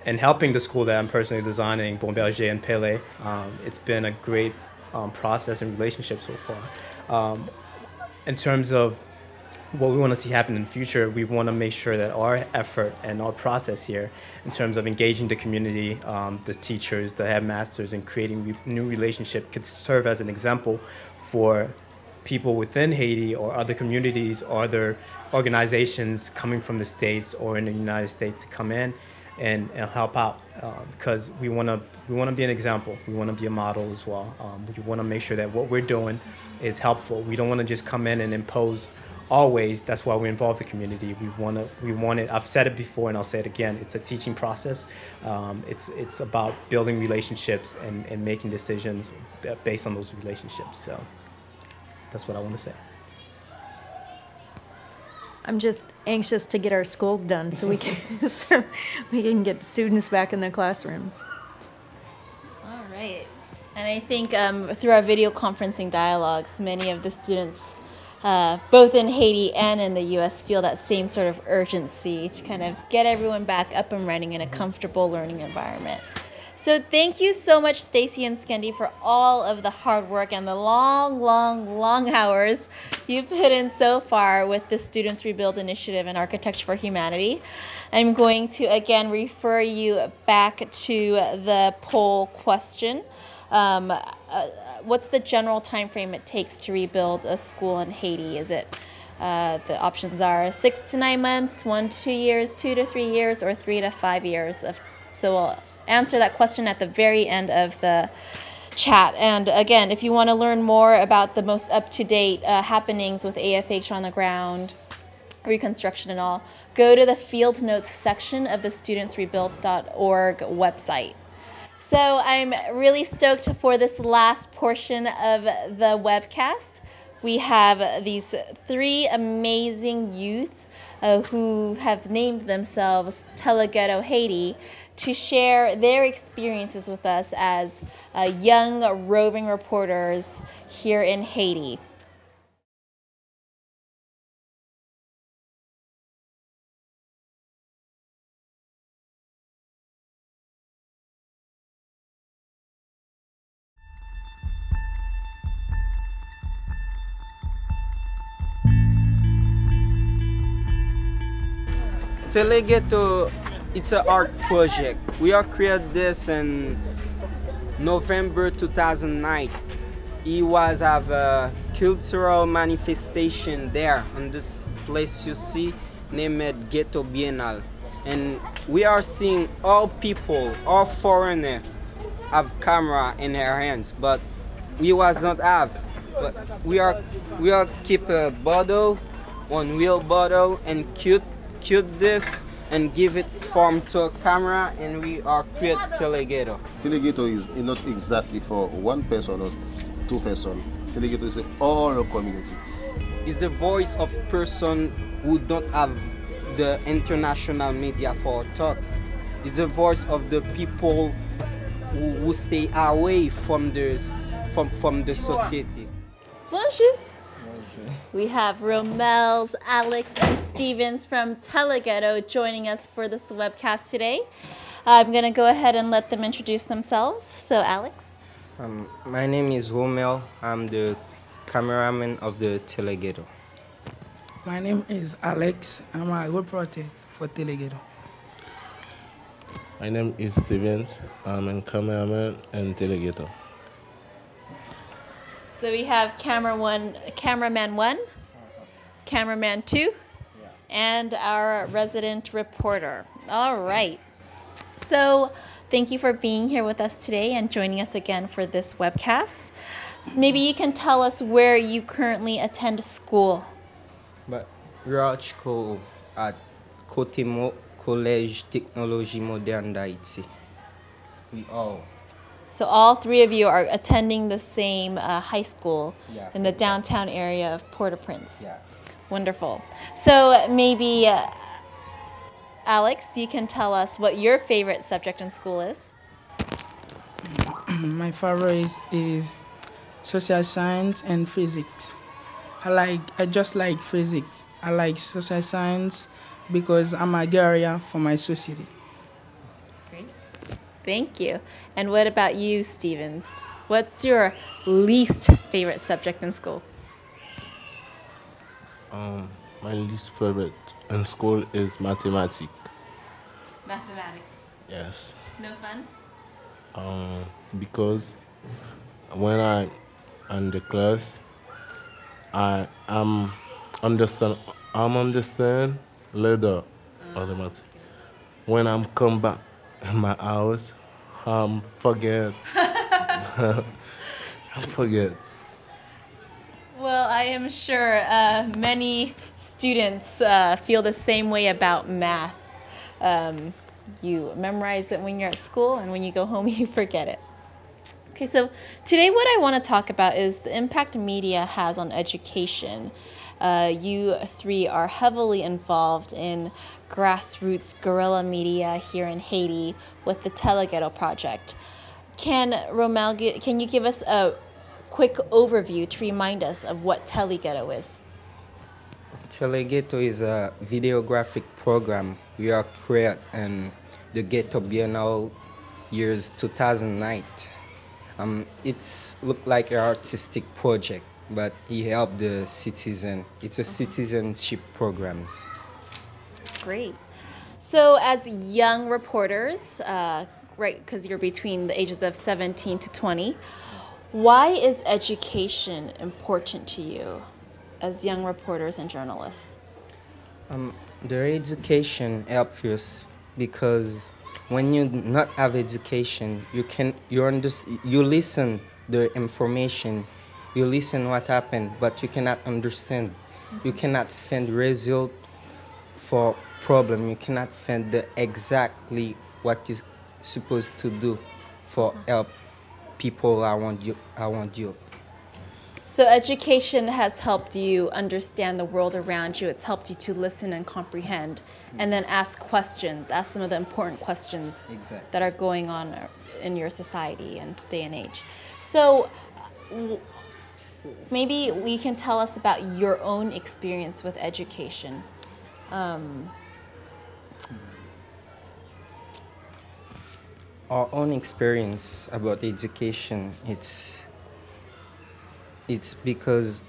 Speaker 6: in helping the school that I'm personally designing, Bon Berger and Pele. It's been a great process and relationship so far. In terms of what we want to see happen in the future, we want to make sure that our effort and our process here, in terms of engaging the community, the teachers, the headmasters, and creating new relationships, could serve as an example for people within Haiti or other communities or other organizations coming from the States or in the United States to come in and help out, because we want to be an example. We want to be a model as well. We want to make sure that what we're doing is helpful. We don't want to just come in and impose always. That's why we involve the community. We want it. I've said it before and I'll say it again. It's a teaching process. It's about building relationships and making decisions based on those relationships. So that's what I want to say.
Speaker 5: I'm just anxious to get our schools done so we can get students back in the classrooms.
Speaker 1: All right. And I think through our video conferencing dialogues, many of the students, both in Haiti and in the U.S., feel that same sort of urgency to kind of get everyone back up and running in a comfortable learning environment. So thank you so much, Stacey and Schendy, for all of the hard work and the long, long, long hours you've put in so far with the Students Rebuild Initiative and Architecture for Humanity. I'm going to, again, refer you back to the poll question. What's the general time frame it takes to rebuild a school in Haiti? Is it, the options are 6 to 9 months, 1 to 2 years, 2 to 3 years, or 3 to 5 years. So we'll answer that question at the very end of the chat. And again, if you want to learn more about the most up-to-date happenings with AFH on the ground, reconstruction and all, go to the field notes section of the studentsrebuild.org website. So I'm really stoked for this last portion of the webcast. We have these 3 amazing youth who have named themselves Tele Ghetto Haiti to share their experiences with us as young roving reporters here in Haiti.
Speaker 7: Tele Ghetto, it's an art project. We are created this in November 2009. It was a cultural manifestation there on this place you see named Ghetto Biennale. And we are seeing all people, all foreigners have camera in their hands, but we was not have. But we are keep a bottle, one real bottle, and cute this and give it form to a camera, and we are create Tele Ghetto.
Speaker 8: Tele Ghetto is not exactly for one person or 2 persons. Tele Ghetto is all the community.
Speaker 7: It's the voice of person who don't have the international media for talk. It's the voice of the people who stay away from the society.
Speaker 1: Bonjour. We have Romels, Alex, and Stevens from Tele Ghetto joining us for this webcast today. I'm going to go ahead and let them introduce themselves. So, Alex?
Speaker 9: My name is Romel. I'm the cameraman of the Tele Ghetto.
Speaker 10: My name is Alex. I'm a reporter for Tele Ghetto.
Speaker 11: My name is Stevens. I'm a cameraman in Tele Ghetto.
Speaker 1: So we have cameraman 1, cameraman 2, and our resident reporter. All right. So thank you for being here with us today and joining us again for this webcast. So maybe you can tell us where you currently attend school.
Speaker 9: But we are at school at Cotemo Collège Technologie Moderne d'Haïti. We all.
Speaker 1: So all three of you are attending the same high school in the downtown area of Port-au-Prince.
Speaker 9: Yeah.
Speaker 1: Wonderful. So maybe, Alex, you can tell us what your favorite subject in school is.
Speaker 10: My favorite is social science and physics. I just like physics. I like social science because I'm a guerrilla for my society.
Speaker 1: Great. Thank you. And what about you, Stevens? What's your least favorite subject in school?
Speaker 11: My least favorite in school is mathematics.
Speaker 1: Mathematics.
Speaker 11: Yes.
Speaker 1: No fun?
Speaker 11: Because when I'm in the class, I'm understand later automatic. When I'm come back in my house, forget. I forget.
Speaker 1: Well, I am sure many students feel the same way about math. You memorize it when you're at school, and when you go home, you forget it. Okay, so today what I want to talk about is the impact media has on education. You three are heavily involved in grassroots guerrilla media here in Haiti with the Tele Ghetto project. Can you give us a quick overview to remind us of what Tele Ghetto is?
Speaker 9: Tele Ghetto is a videographic program we are created in the Ghetto Biennale years 2009. It's looked like an artistic project, but he helped the citizen. It's a citizenship programs.
Speaker 1: Great. So as young reporters, right, because you're between the ages of 17 to 20, why is education important to you as young reporters and journalists?
Speaker 9: The education helps us because when you not have education, you listen the information, you listen what happened, but you cannot understand. You cannot find result for problem. You cannot find the exactly what you're supposed to do for help people around you.
Speaker 1: So education has helped you understand the world around you. It's helped you to listen and comprehend, and then ask questions, ask some of the important questions that are going on in your society and day and age. So maybe we can tell us about your own experience with education.
Speaker 9: Our own experience about education, it's because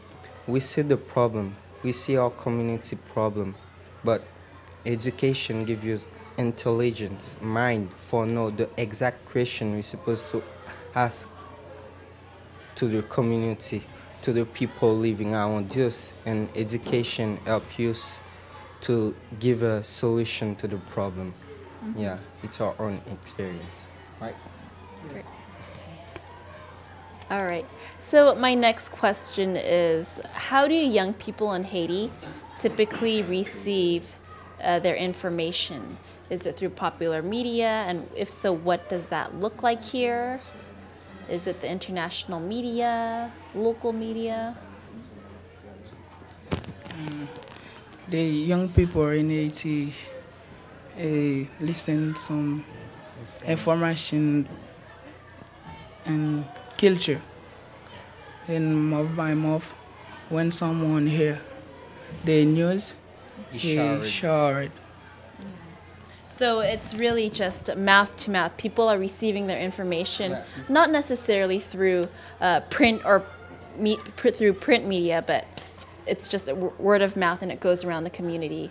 Speaker 9: we see the problem, we see our community problem, but education gives you intelligence, mind for know the exact question we're supposed to ask to the community, to the people living around us, and education helps us to give a solution to the problem. Yeah, it's our own experience, right?
Speaker 1: Great. All right. So my next question is, how do young people in Haiti typically receive their information? Is it through popular media? And if so, what does that look like here? Is it the international media, local media?
Speaker 10: the young people in Haiti listen some information and culture. And month by month, when someone hear the news, they share it.
Speaker 1: So it's really just mouth to mouth. People are receiving their information, not necessarily through print or through print media, but it's just a word of mouth, and it goes around the community.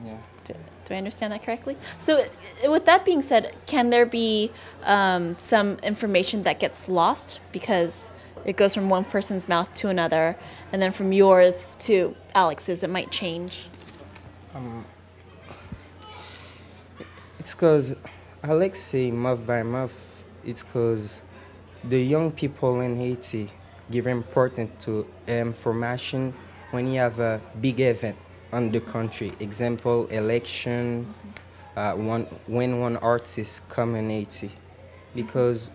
Speaker 9: Yeah.
Speaker 1: Do I understand that correctly? So with that being said, can there be some information that gets lost because it goes from one person's mouth to another, and then from yours to Alex's, it might change?
Speaker 9: It's because Alex say month by month, it's because the young people in Haiti give importance to information when you have a big event on the country. Example, election, when one artist come in Haiti. Because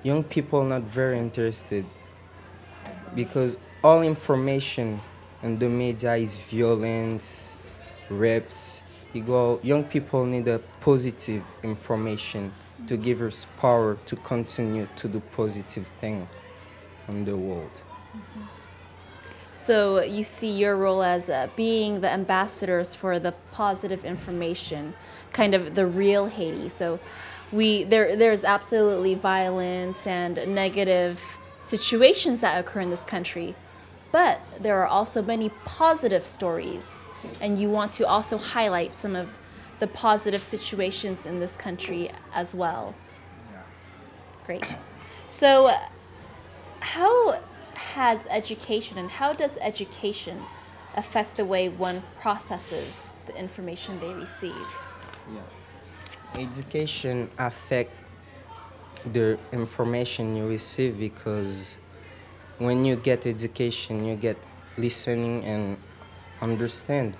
Speaker 9: young people not very interested. Because all information in the media is violence, rapes. Young people need a positive information to give us power to continue to do positive thing in the world.
Speaker 1: So you see your role as being the ambassadors for the positive information, kind of the real Haiti. So there's absolutely violence and negative situations that occur in this country, but there are also many positive stories, and you want to also highlight some of the positive situations in this country as well.
Speaker 9: Yeah.
Speaker 1: Great. So how has education, and how does education affect the way one processes the information they receive?
Speaker 9: Yeah. Education affect the information you receive, because when you get education, you get listening and understand.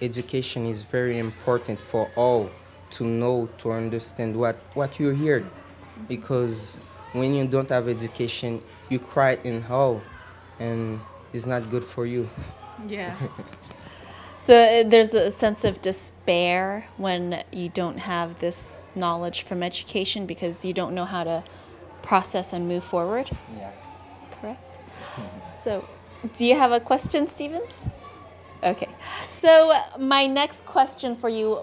Speaker 9: Education is very important for all to know, to understand what you hear, because when you don't have education, you cry in hell, and it's not good for you.
Speaker 1: Yeah. So there's a sense of despair when you don't have this knowledge from education because you don't know how to process and move forward.
Speaker 9: Yeah.
Speaker 1: Correct? So do you have a question, Stevens? Okay. So my next question for you,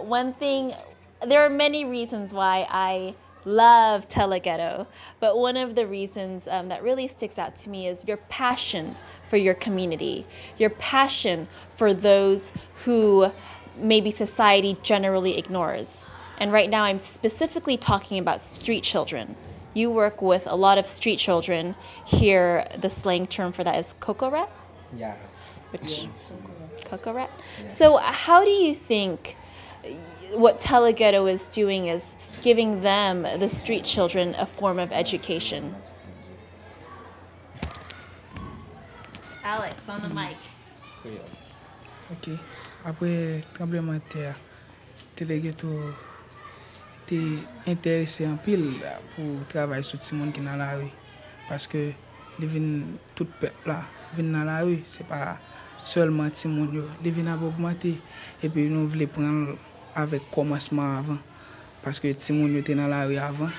Speaker 1: there are many reasons why I love Tele Ghetto, but one of the reasons that really sticks out to me is your passion for your community, your passion for those who maybe society generally ignores. And right now I'm specifically talking about street children. You work with a lot of street children here. The slang term for that is coco rat?
Speaker 9: Yeah.
Speaker 1: Coco rat?
Speaker 9: Yeah.
Speaker 1: So how do you think what Tele Ghetto is doing is giving them, the street children, a form of education? Alex, on the mic.
Speaker 10: Ok. Après tremblement de terre, Tele Ghetto était intéressé en pile pour travailler sur ces gens qui sont dans la rue. Parce que tout peuple là vient dans la rue, c'est pas seulement ces gens, ils viennent augmenter. Et puis nous voulons prendre avec commencement avant. Parce que ces gens étaient dans la rue avant,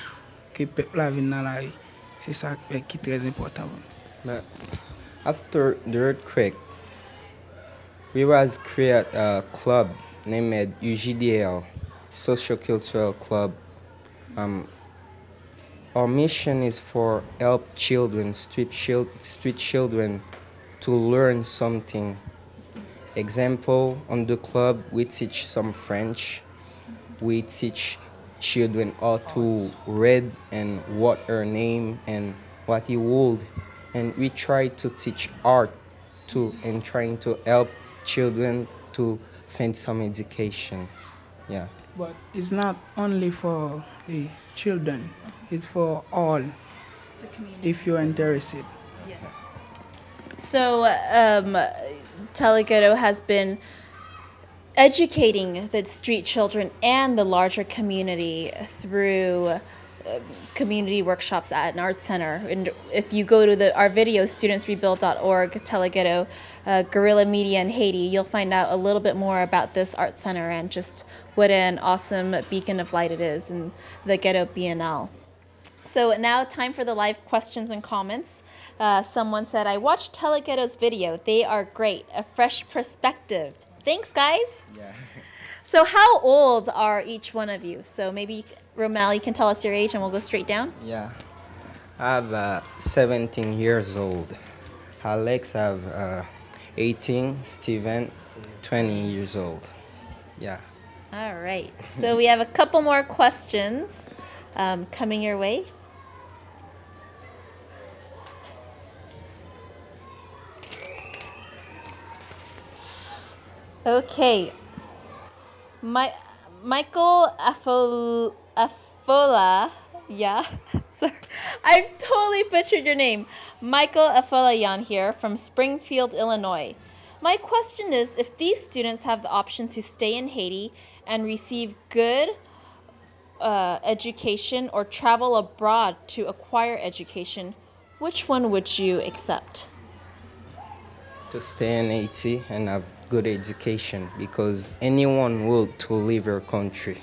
Speaker 10: que le peuple là vient dans la rue. C'est ça qui est très important.
Speaker 9: But after the earthquake, we was create a club named UGDL, Social Cultural Club. Our mission is for help children, street children, to learn something. Example, on the club we teach some French. We teach children how to read and what her name and what he would. And we try to teach art too, and trying to help children to find some education. Yeah.
Speaker 10: But it's not only for the children, it's for all, if you're interested.
Speaker 1: Yes. So Tele Ghetto has been educating the street children and the larger community through community workshops at an art center. And if you go to our video, studentsrebuild.org, Tele Ghetto guerrilla media in Haiti, you'll find out a little bit more about this art center and just what an awesome beacon of light it is in the Ghetto Biennale. So now time for the live questions and comments. Someone said, I watched Tele Ghetto's video. They are great. A fresh perspective. Thanks, guys.
Speaker 9: Yeah.
Speaker 1: So how old are each one of you? So maybe, Romel, you can tell us your age and we'll go straight down.
Speaker 9: Yeah. I have 17 years old. Alex have 18. Steven, 20 years old. Yeah.
Speaker 1: All right. So we have a couple more questions coming your way. Okay. Michael Afola, yeah, sorry, I totally butchered your name. Michael Afolayan here from Springfield, Illinois. My question is, if these students have the option to stay in Haiti and receive good education or travel abroad to acquire education, which one would you accept?
Speaker 9: To stay in Haiti and have good education, because anyone will to leave your country.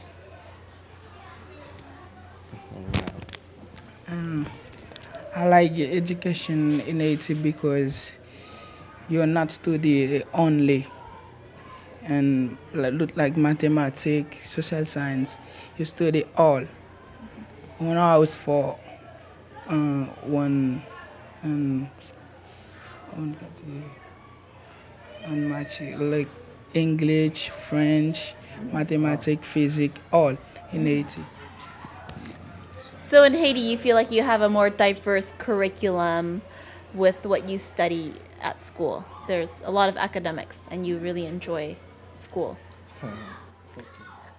Speaker 10: I like education in Haiti because you're not studying only and like mathematics, social science, you study all. 1 hour for one like English, French, mathematics, physics, all in Haiti.
Speaker 1: So in Haiti, you feel like you have a more diverse curriculum with what you study at school. There's a lot of academics, and you really enjoy school.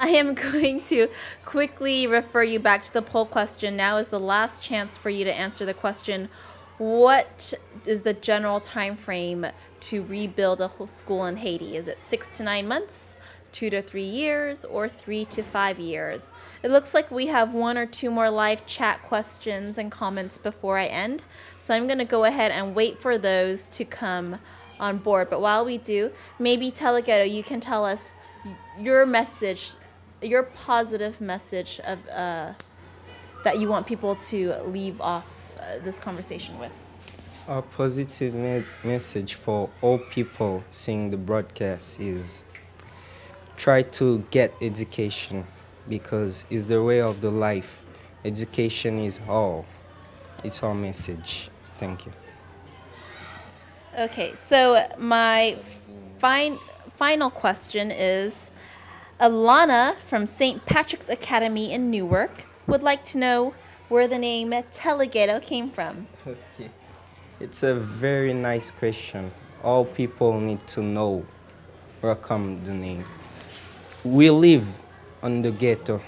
Speaker 1: I am going to quickly refer you back to the poll question. Now is the last chance for you to answer the question, what is the general time frame to rebuild a whole school in Haiti? Is it 6 to 9 months, 2 to 3 years, or 3 to 5 years? It looks like we have 1 or 2 more live chat questions and comments before I end. So I'm going to go ahead and wait for those to come on board. But while we do, maybe Tele Ghetto, you can tell us your message, your positive message of that you want people to leave off this conversation with.
Speaker 9: Our positive message for all people seeing the broadcast is try to get education, because it's the way of the life. Education is all. It's our message. Thank you.
Speaker 1: Okay, so my final question is, Alana from St. Patrick's Academy in Newark would like to know where the name Tele Ghetto came from.
Speaker 9: Okay. It's a very nice question. All people need to know where come the name. We live on the ghetto,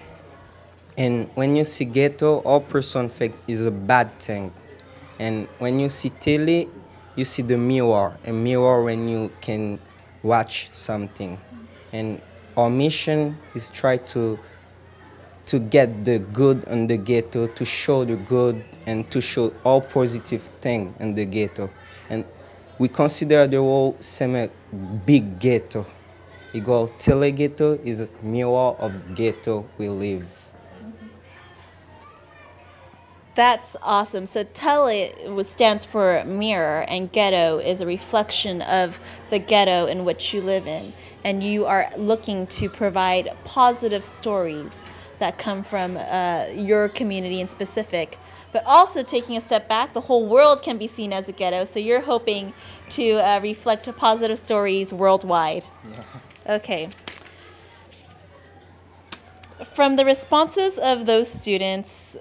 Speaker 9: and when you see ghetto, all person think is a bad thing. And when you see tele, you see the mirror, a mirror when you can watch something. And our mission is try to get the good in the ghetto, to show the good and to show all positive thing in the ghetto. And we consider the whole same big ghetto. Igual Tele Ghetto is a mirror of ghetto we live.
Speaker 1: That's awesome. So Tele stands for mirror, and ghetto is a reflection of the ghetto in which you live in. And you are looking to provide positive stories that come from your community in specific, but also taking a step back, the whole world can be seen as a ghetto. So you're hoping to reflect positive stories worldwide.
Speaker 9: Yeah.
Speaker 1: Okay. From the responses of those students,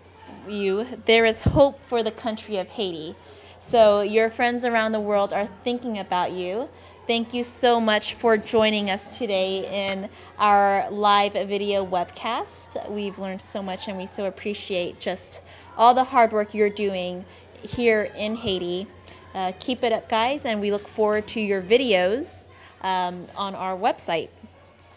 Speaker 1: there is hope for the country of Haiti. So your friends around the world are thinking about you. Thank you so much for joining us today in our live video webcast. We've learned so much, and we so appreciate just all the hard work you're doing here in Haiti. Keep it up, guys, and we look forward to your videos on our website.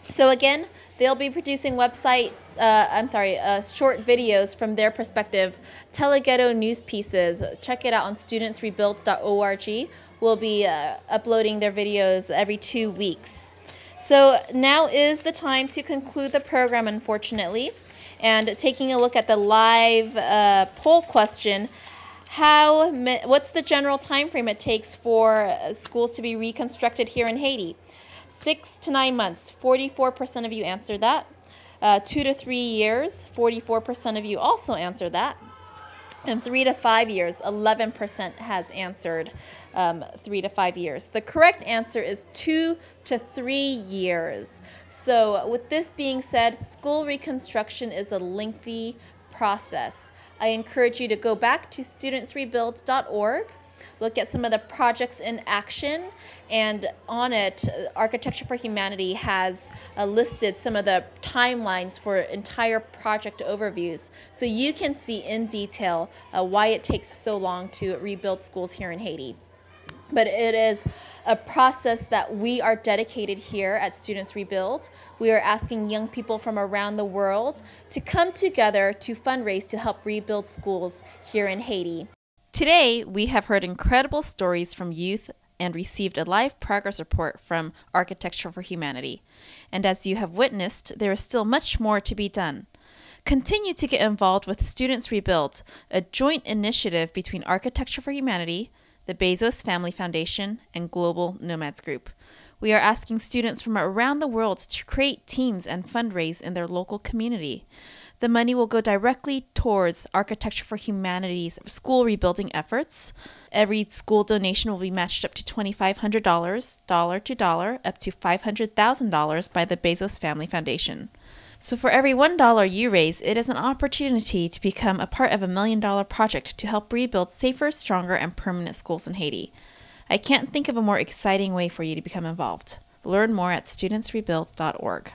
Speaker 1: So again, they'll be producing website short videos from their perspective, Tele Ghetto news pieces. Check it out on studentsrebuilt.org. We'll be uploading their videos every 2 weeks. So now is the time to conclude the program, unfortunately, and taking a look at the live poll question. What's the general time frame it takes for schools to be reconstructed here in Haiti? 6 to 9 months, 44% of you answered that. 2 to 3 years, 44% of you also answered that. And 3 to 5 years, 11% has answered 3 to 5 years. The correct answer is 2 to 3 years. So with this being said, school reconstruction is a lengthy process. I encourage you to go back to studentsrebuild.org, look at some of the projects in action, and on it, Architecture for Humanity has listed some of the timelines for entire project overviews, so you can see in detail why it takes so long to rebuild schools here in Haiti. But it is a process that we are dedicated here at Students Rebuild. We are asking young people from around the world to come together to fundraise to help rebuild schools here in Haiti. Today, we have heard incredible stories from youth and received a live progress report from Architecture for Humanity. And as you have witnessed, there is still much more to be done. Continue to get involved with Students Rebuild, a joint initiative between Architecture for Humanity, the Bezos Family Foundation, and Global Nomads Group. We are asking students from around the world to create teams and fundraise in their local community. The money will go directly towards Architecture for Humanity's school rebuilding efforts. Every school donation will be matched up to $2,500, dollar to dollar, up to $500,000 by the Bezos Family Foundation. So for every $1 you raise, it is an opportunity to become a part of $1 million project to help rebuild safer, stronger, and permanent schools in Haiti. I can't think of a more exciting way for you to become involved. Learn more at studentsrebuild.org.